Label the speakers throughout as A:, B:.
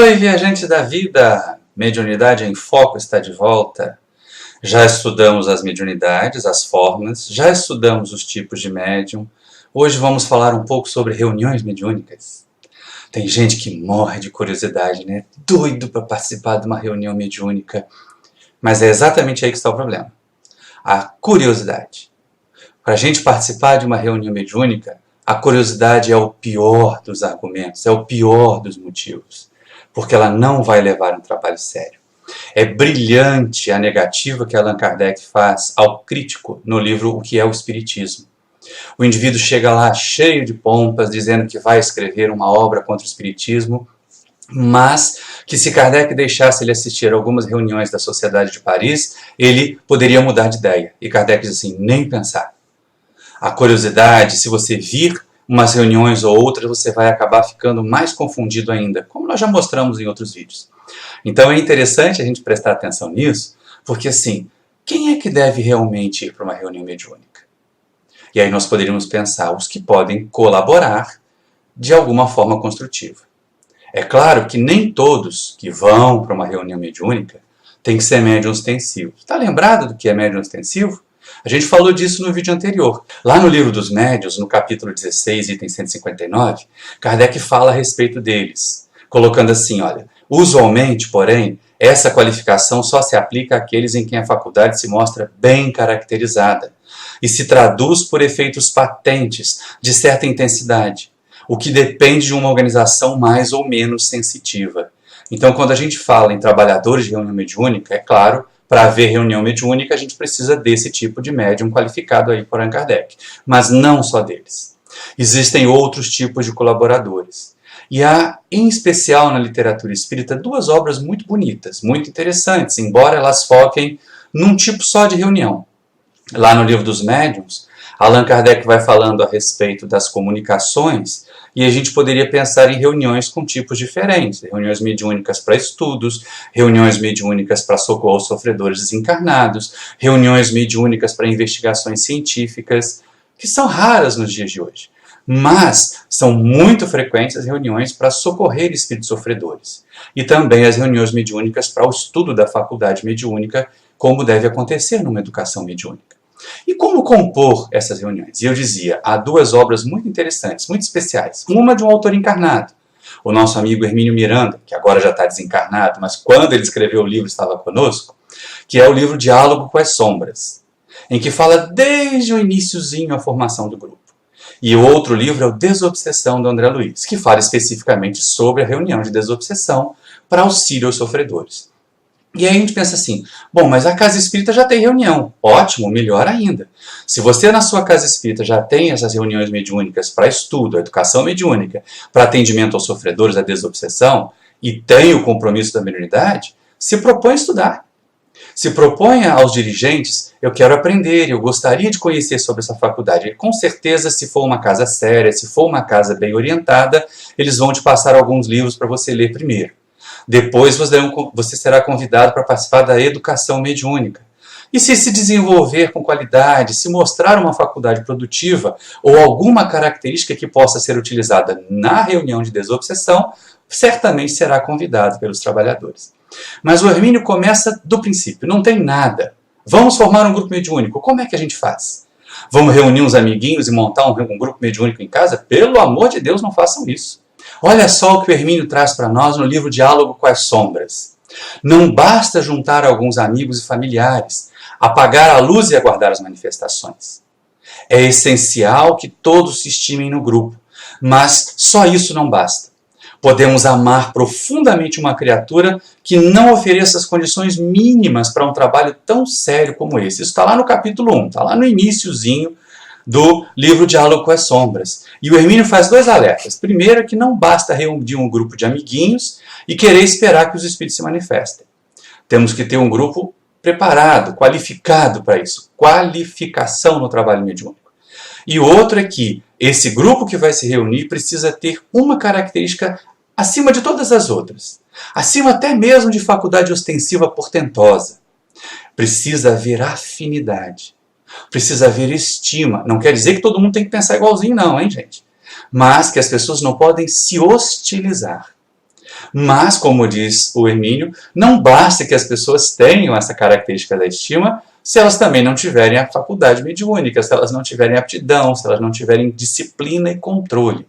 A: Oi, viajantes da vida! Mediunidade em Foco está de volta. Já estudamos as mediunidades, as formas, já estudamos os tipos de médium. Hoje vamos falar um pouco sobre reuniões mediúnicas. Tem gente que morre de curiosidade, né? Doido para participar de uma reunião mediúnica. Mas é exatamente aí que está o problema. A curiosidade. Para a gente participar de uma reunião mediúnica, a curiosidade é o pior dos argumentos, é o pior dos motivos. Porque ela não vai levar um trabalho sério. É brilhante a negativa que Allan Kardec faz ao crítico no livro O que é o Espiritismo. O indivíduo chega lá cheio de pompas, dizendo que vai escrever uma obra contra o Espiritismo, mas que se Kardec deixasse ele assistir a algumas reuniões da Sociedade de Paris, ele poderia mudar de ideia. E Kardec diz assim, nem pensar. A curiosidade, se você vir umas reuniões ou outras, você vai acabar ficando mais confundido ainda, como nós já mostramos em outros vídeos. Então é interessante a gente prestar atenção nisso, porque assim, quem é que deve realmente ir para uma reunião mediúnica? E aí nós poderíamos pensar os que podem colaborar de alguma forma construtiva. É claro que nem todos que vão para uma reunião mediúnica têm que ser médium ostensivo. Está lembrado do que é médium ostensivo? A gente falou disso no vídeo anterior. Lá no livro dos médiuns, no capítulo 16, item 159, Kardec fala a respeito deles, colocando assim, olha, usualmente, porém, essa qualificação só se aplica àqueles em quem a faculdade se mostra bem caracterizada e se traduz por efeitos patentes de certa intensidade, o que depende de uma organização mais ou menos sensitiva. Então, quando a gente fala em trabalhadores de reunião mediúnica, é claro, para haver reunião mediúnica, a gente precisa desse tipo de médium qualificado aí por Allan Kardec. Mas não só deles. Existem outros tipos de colaboradores. E há, em especial na literatura espírita, duas obras muito bonitas, muito interessantes, embora elas foquem num tipo só de reunião. Lá no livro dos médiuns, Allan Kardec vai falando a respeito das comunicações e a gente poderia pensar em reuniões com tipos diferentes. Reuniões mediúnicas para estudos, reuniões mediúnicas para socorro aos sofredores desencarnados, reuniões mediúnicas para investigações científicas, que são raras nos dias de hoje. Mas são muito frequentes as reuniões para socorrer espíritos sofredores. E também as reuniões mediúnicas para o estudo da faculdade mediúnica, como deve acontecer numa educação mediúnica. E como compor essas reuniões? E eu dizia, há duas obras muito interessantes, muito especiais. Uma de um autor encarnado, o nosso amigo Hermínio Miranda, que agora já está desencarnado, mas quando ele escreveu o livro estava conosco, que é o livro Diálogo com as Sombras, em que fala desde o iniciozinho a formação do grupo. E o outro livro é o Desobsessão, do André Luiz, que fala especificamente sobre a reunião de desobsessão para auxílio aos sofredores. E aí a gente pensa assim, bom, mas a casa espírita já tem reunião. Ótimo, melhor ainda. Se você na sua casa espírita já tem essas reuniões mediúnicas para estudo, educação mediúnica, para atendimento aos sofredores da desobsessão, e tem o compromisso da mediunidade, se propõe a estudar. Se proponha aos dirigentes, eu quero aprender, eu gostaria de conhecer sobre essa faculdade. E com certeza, se for uma casa séria, se for uma casa bem orientada, eles vão te passar alguns livros para você ler primeiro. Depois você será convidado para participar da educação mediúnica. E se desenvolver com qualidade, se mostrar uma faculdade produtiva ou alguma característica que possa ser utilizada na reunião de desobsessão, certamente será convidado pelos trabalhadores. Mas o Hermínio começa do princípio, não tem nada. Vamos formar um grupo mediúnico, como é que a gente faz? Vamos reunir uns amiguinhos e montar um grupo mediúnico em casa? Pelo amor de Deus, não façam isso. Olha só o que o Hermínio traz para nós no livro Diálogo com as Sombras. Não basta juntar alguns amigos e familiares, apagar a luz e aguardar as manifestações. É essencial que todos se estimem no grupo, mas só isso não basta. Podemos amar profundamente uma criatura que não ofereça as condições mínimas para um trabalho tão sério como esse. Isso está lá no capítulo 1, está lá no iniciozinho do livro Diálogo com as Sombras. E o Hermínio faz dois alertas. Primeiro é que não basta reunir um grupo de amiguinhos e querer esperar que os espíritos se manifestem. Temos que ter um grupo preparado, qualificado para isso. Qualificação no trabalho mediúnico. E o outro é que esse grupo que vai se reunir precisa ter uma característica acima de todas as outras. Acima até mesmo de faculdade ostensiva portentosa. Precisa haver afinidade. Precisa haver estima. Não quer dizer que todo mundo tem que pensar igualzinho, não, hein, gente? Mas que as pessoas não podem se hostilizar. Mas, como diz o Hermínio, não basta que as pessoas tenham essa característica da estima se elas também não tiverem a faculdade mediúnica, se elas não tiverem aptidão, se elas não tiverem disciplina e controle.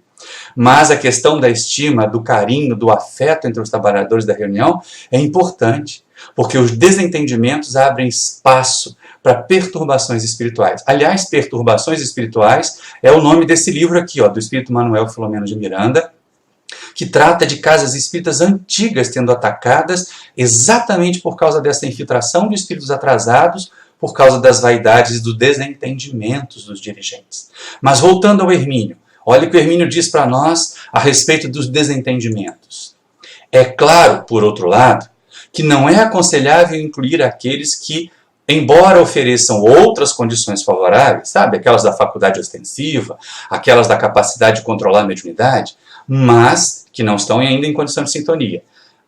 A: Mas a questão da estima, do carinho, do afeto entre os trabalhadores da reunião é importante, porque os desentendimentos abrem espaço para perturbações espirituais. Aliás, perturbações espirituais é o nome desse livro aqui, ó, do Espírito Manuel Filomeno de Miranda, que trata de casas espíritas antigas sendo atacadas exatamente por causa dessa infiltração de espíritos atrasados, por causa das vaidades e dos desentendimentos dos dirigentes. Mas voltando ao Hermínio, olha o que o Hermínio diz para nós a respeito dos desentendimentos. É claro, por outro lado, que não é aconselhável incluir aqueles que, embora ofereçam outras condições favoráveis, sabe, aquelas da faculdade ostensiva, aquelas da capacidade de controlar a mediunidade, mas que não estão ainda em condição de sintonia,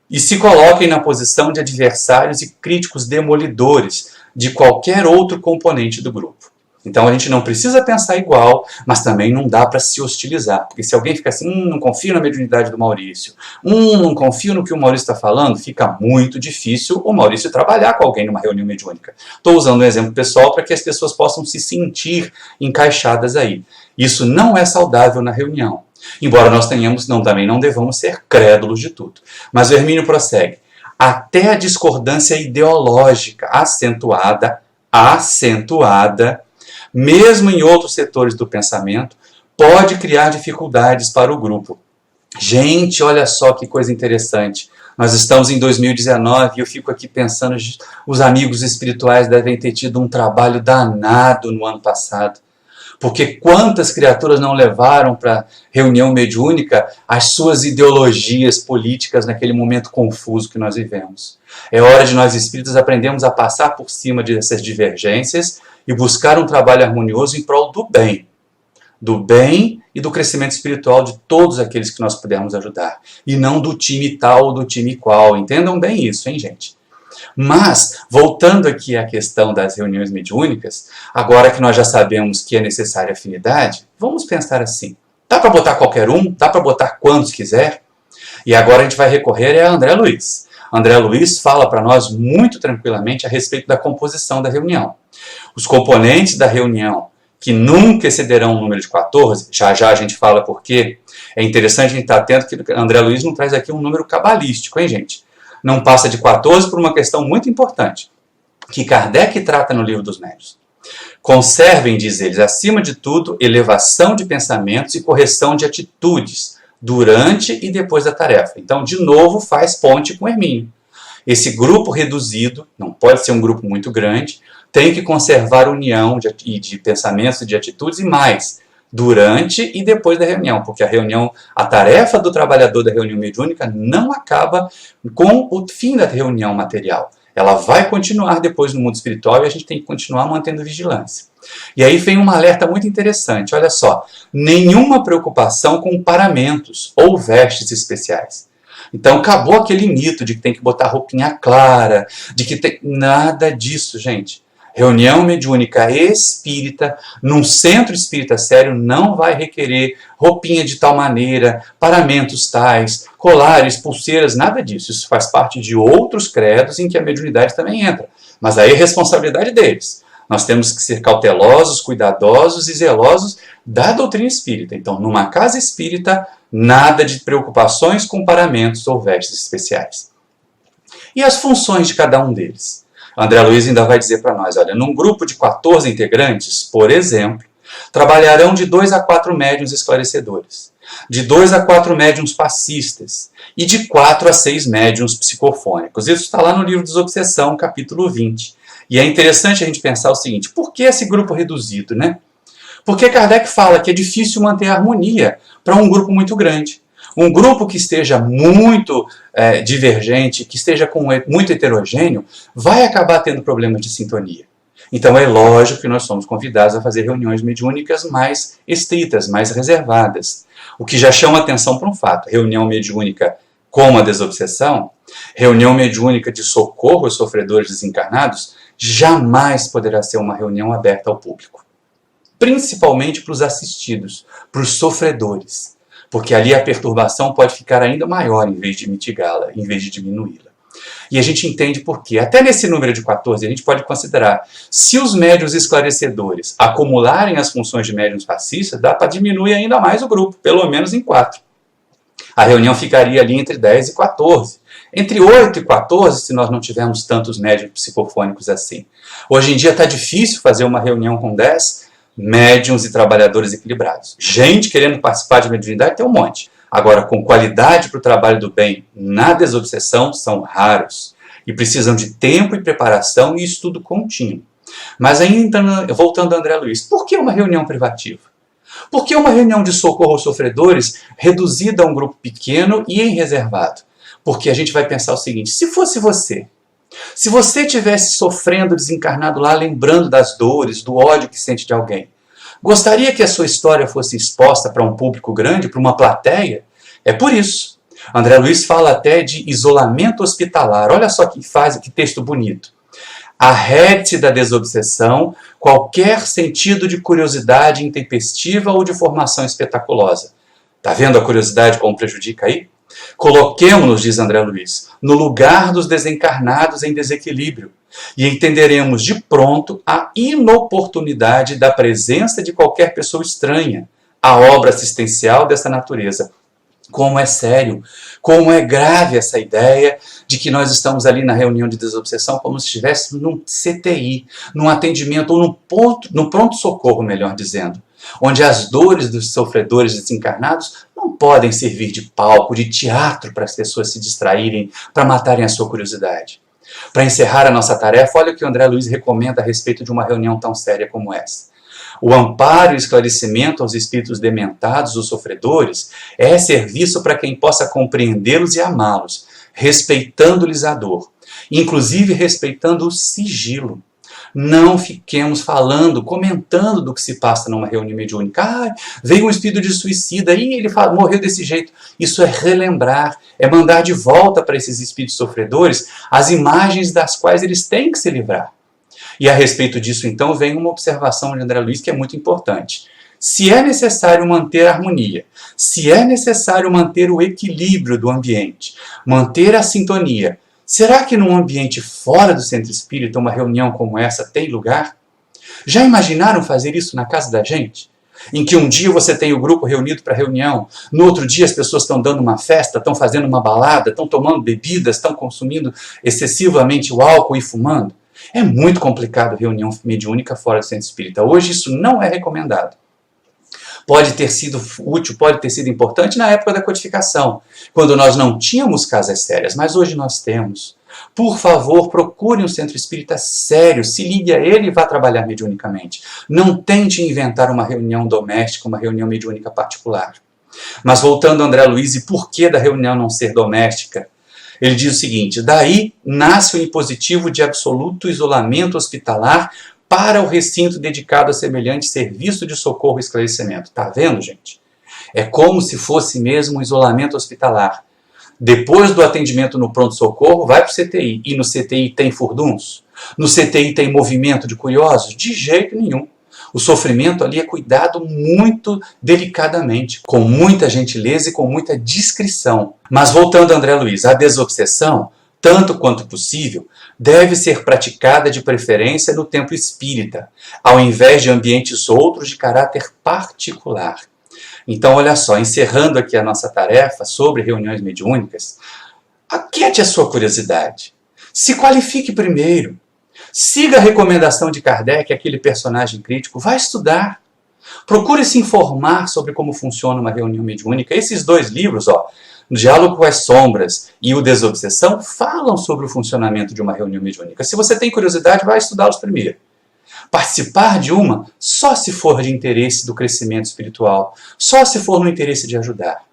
A: e se coloquem na posição de adversários e críticos demolidores de qualquer outro componente do grupo. Então a gente não precisa pensar igual, mas também não dá para se hostilizar. Porque se alguém fica assim, não confio na mediunidade do Maurício, não confio no que o Maurício está falando, fica muito difícil o Maurício trabalhar com alguém numa reunião mediúnica. Estou usando um exemplo pessoal para que as pessoas possam se sentir encaixadas aí. Isso não é saudável na reunião. Embora nós também não devamos ser crédulos de tudo. Mas o Hermínio prossegue. Até a discordância ideológica acentuada, mesmo em outros setores do pensamento, pode criar dificuldades para o grupo. Gente, olha só que coisa interessante. Nós estamos em 2019 e eu fico aqui pensando, os amigos espirituais devem ter tido um trabalho danado no ano passado. Porque quantas criaturas não levaram para reunião mediúnica as suas ideologias políticas naquele momento confuso que nós vivemos. É hora de nós espíritas aprendermos a passar por cima dessas divergências e buscar um trabalho harmonioso em prol do bem e do crescimento espiritual de todos aqueles que nós pudermos ajudar. E não do time tal ou do time qual. Entendam bem isso, hein, gente? Mas, voltando aqui à questão das reuniões mediúnicas, agora que nós já sabemos que é necessária afinidade, vamos pensar assim. Dá para botar qualquer um? Dá para botar quantos quiser? E agora a gente vai recorrer a André Luiz. André Luiz fala para nós muito tranquilamente a respeito da composição da reunião. Os componentes da reunião, que nunca excederão o número de 14, já a gente fala por quê. É interessante a gente estar atento que André Luiz não traz aqui um número cabalístico, hein, gente? Não passa de 14 por uma questão muito importante, que Kardec trata no Livro dos Médiuns. Conservem, diz eles, acima de tudo, elevação de pensamentos e correção de atitudes durante e depois da tarefa. Então, de novo, faz ponte com Hermínio. Esse grupo reduzido, não pode ser um grupo muito grande, tem que conservar união de pensamentos e de atitudes e mais, durante e depois da reunião, porque a tarefa do trabalhador da reunião mediúnica não acaba com o fim da reunião material. Ela vai continuar depois no mundo espiritual e a gente tem que continuar mantendo vigilância. E aí vem um alerta muito interessante, olha só, nenhuma preocupação com paramentos ou vestes especiais. Então acabou aquele mito de que tem que botar roupinha clara, de que tem... Nada disso, gente. Reunião mediúnica espírita, num centro espírita sério, não vai requerer roupinha de tal maneira, paramentos tais, colares, pulseiras, nada disso. Isso faz parte de outros credos em que a mediunidade também entra. Mas aí é responsabilidade deles. Nós temos que ser cautelosos, cuidadosos e zelosos da doutrina espírita. Então, numa casa espírita, nada de preocupações com paramentos ou vestes especiais. E as funções de cada um deles? André Luiz ainda vai dizer para nós, olha, num grupo de 14 integrantes, por exemplo, trabalharão de 2 a 4 médiuns esclarecedores, de 2 a 4 médiuns passistas e de 4 a 6 médiuns psicofônicos. Isso está lá no livro Desobsessão, capítulo 20. E é interessante a gente pensar o seguinte, por que esse grupo reduzido, né? Porque Kardec fala que é difícil manter a harmonia para um grupo muito grande. Um grupo que esteja muito divergente, que esteja muito heterogêneo, vai acabar tendo problemas de sintonia. Então é lógico que nós somos convidados a fazer reuniões mediúnicas mais estritas, mais reservadas. O que já chama atenção para um fato, reunião mediúnica como a desobsessão, reunião mediúnica de socorro aos sofredores desencarnados, jamais poderá ser uma reunião aberta ao público. Principalmente para os assistidos, para os sofredores. porque ali a perturbação pode ficar ainda maior em vez de mitigá-la, em vez de diminuí-la. E a gente entende por quê. Até nesse número de 14, a gente pode considerar, se os médiuns esclarecedores acumularem as funções de médiuns passistas, dá para diminuir ainda mais o grupo, pelo menos em 4. A reunião ficaria ali entre 10 e 14. Entre 8 e 14, se nós não tivermos tantos médiuns psicofônicos assim. Hoje em dia está difícil fazer uma reunião com 10 médiuns e trabalhadores equilibrados. Gente querendo participar de mediunidade tem um monte. Agora, com qualidade para o trabalho do bem na desobsessão, são raros. E precisam de tempo e preparação e estudo contínuo. Mas ainda, voltando a André Luiz, por que uma reunião privativa? Por que uma reunião de socorro aos sofredores reduzida a um grupo pequeno e em reservado? Porque a gente vai pensar o seguinte, se fosse você, se você estivesse sofrendo desencarnado lá, lembrando das dores, do ódio que sente de alguém, gostaria que a sua história fosse exposta para um público grande, para uma plateia? É por isso. André Luiz fala até de isolamento hospitalar. Olha só que texto bonito. Arrede-se da desobsessão qualquer sentido de curiosidade intempestiva ou de formação espetaculosa. Está vendo a curiosidade como prejudica aí? Coloquemo-nos, diz André Luiz, no lugar dos desencarnados em desequilíbrio e entenderemos de pronto a inoportunidade da presença de qualquer pessoa estranha à obra assistencial dessa natureza. Como é sério, como é grave essa ideia de que nós estamos ali na reunião de desobsessão como se estivéssemos num CTI, num atendimento ou num pronto-socorro, melhor dizendo, onde as dores dos sofredores desencarnados não podem servir de palco, de teatro para as pessoas se distraírem, para matarem a sua curiosidade. Para encerrar a nossa tarefa, olha o que o André Luiz recomenda a respeito de uma reunião tão séria como essa. O amparo e o esclarecimento aos espíritos dementados, os sofredores, é serviço para quem possa compreendê-los e amá-los, respeitando-lhes a dor, inclusive respeitando o sigilo. Não fiquemos falando, comentando do que se passa numa reunião mediúnica. Ah, veio um espírito de suicida e ele morreu desse jeito. Isso é relembrar, é mandar de volta para esses espíritos sofredores as imagens das quais eles têm que se livrar. E a respeito disso, então, vem uma observação de André Luiz que é muito importante. Se é necessário manter a harmonia, se é necessário manter o equilíbrio do ambiente, manter a sintonia, será que num ambiente fora do centro espírita uma reunião como essa tem lugar? Já imaginaram fazer isso na casa da gente? Em que um dia você tem o grupo reunido para reunião, no outro dia as pessoas estão dando uma festa, estão fazendo uma balada, estão tomando bebidas, estão consumindo excessivamente o álcool e fumando? É muito complicado reunião mediúnica fora do centro espírita. Hoje isso não é recomendado. Pode ter sido útil, pode ter sido importante na época da codificação, quando nós não tínhamos casas sérias, mas hoje nós temos. Por favor, procure um centro espírita sério, se ligue a ele e vá trabalhar mediunicamente. Não tente inventar uma reunião doméstica, uma reunião mediúnica particular. Mas voltando a André Luiz, e por que da reunião não ser doméstica? Ele diz o seguinte, daí nasce o impositivo de absoluto isolamento hospitalar para o recinto dedicado a semelhante serviço de socorro e esclarecimento. Está vendo, gente? É como se fosse mesmo um isolamento hospitalar. Depois do atendimento no pronto-socorro, vai para o CTI. E no CTI tem furdunço? No CTI tem movimento de curiosos? De jeito nenhum. O sofrimento ali é cuidado muito delicadamente, com muita gentileza e com muita discrição. Mas voltando a André Luiz, a desobsessão, tanto quanto possível, deve ser praticada de preferência no templo espírita, ao invés de ambientes outros de caráter particular. Então, olha só, encerrando aqui a nossa tarefa sobre reuniões mediúnicas, aquiete a sua curiosidade. Se qualifique primeiro. Siga a recomendação de Kardec, aquele personagem crítico, vá estudar. Procure se informar sobre como funciona uma reunião mediúnica. Esses dois livros, O Diálogo com as Sombras e o Desobsessão, falam sobre o funcionamento de uma reunião mediúnica. Se você tem curiosidade, vá estudá-los primeiro. Participar de uma só se for de interesse do crescimento espiritual, só se for no interesse de ajudar.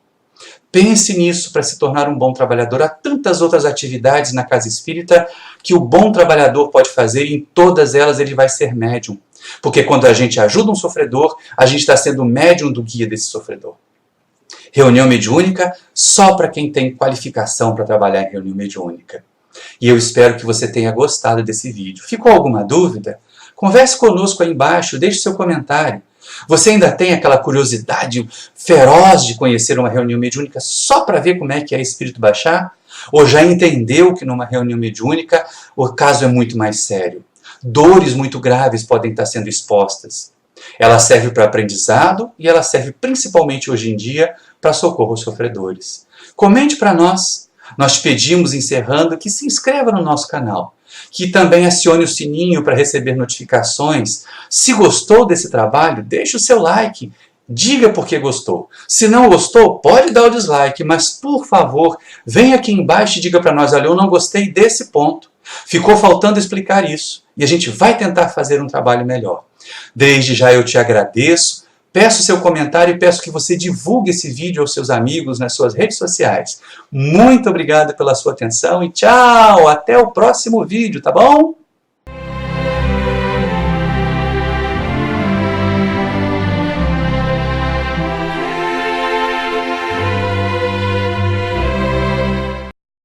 A: Pense nisso para se tornar um bom trabalhador. Há tantas outras atividades na casa espírita que o bom trabalhador pode fazer e em todas elas ele vai ser médium. Porque quando a gente ajuda um sofredor, a gente está sendo médium do guia desse sofredor. Reunião mediúnica só para quem tem qualificação para trabalhar em reunião mediúnica. E eu espero que você tenha gostado desse vídeo. Ficou alguma dúvida? Converse conosco aí embaixo, deixe seu comentário. Você ainda tem aquela curiosidade feroz de conhecer uma reunião mediúnica só para ver como é que é espírito baixar? Ou já entendeu que numa reunião mediúnica o caso é muito mais sério? Dores muito graves podem estar sendo expostas. Ela serve para aprendizado e ela serve principalmente hoje em dia para socorro aos sofredores. Comente para nós. Nós te pedimos, encerrando, que se inscreva no nosso canal, que também acione o sininho para receber notificações. Se gostou desse trabalho, deixe o seu like, diga por que gostou. Se não gostou, pode dar o dislike, mas por favor, venha aqui embaixo e diga para nós, olha, eu não gostei desse ponto. Ficou faltando explicar isso e a gente vai tentar fazer um trabalho melhor. Desde já eu te agradeço. Peço seu comentário e peço que você divulgue esse vídeo aos seus amigos nas suas redes sociais. Muito obrigado pela sua atenção e tchau! Até o próximo vídeo, tá bom?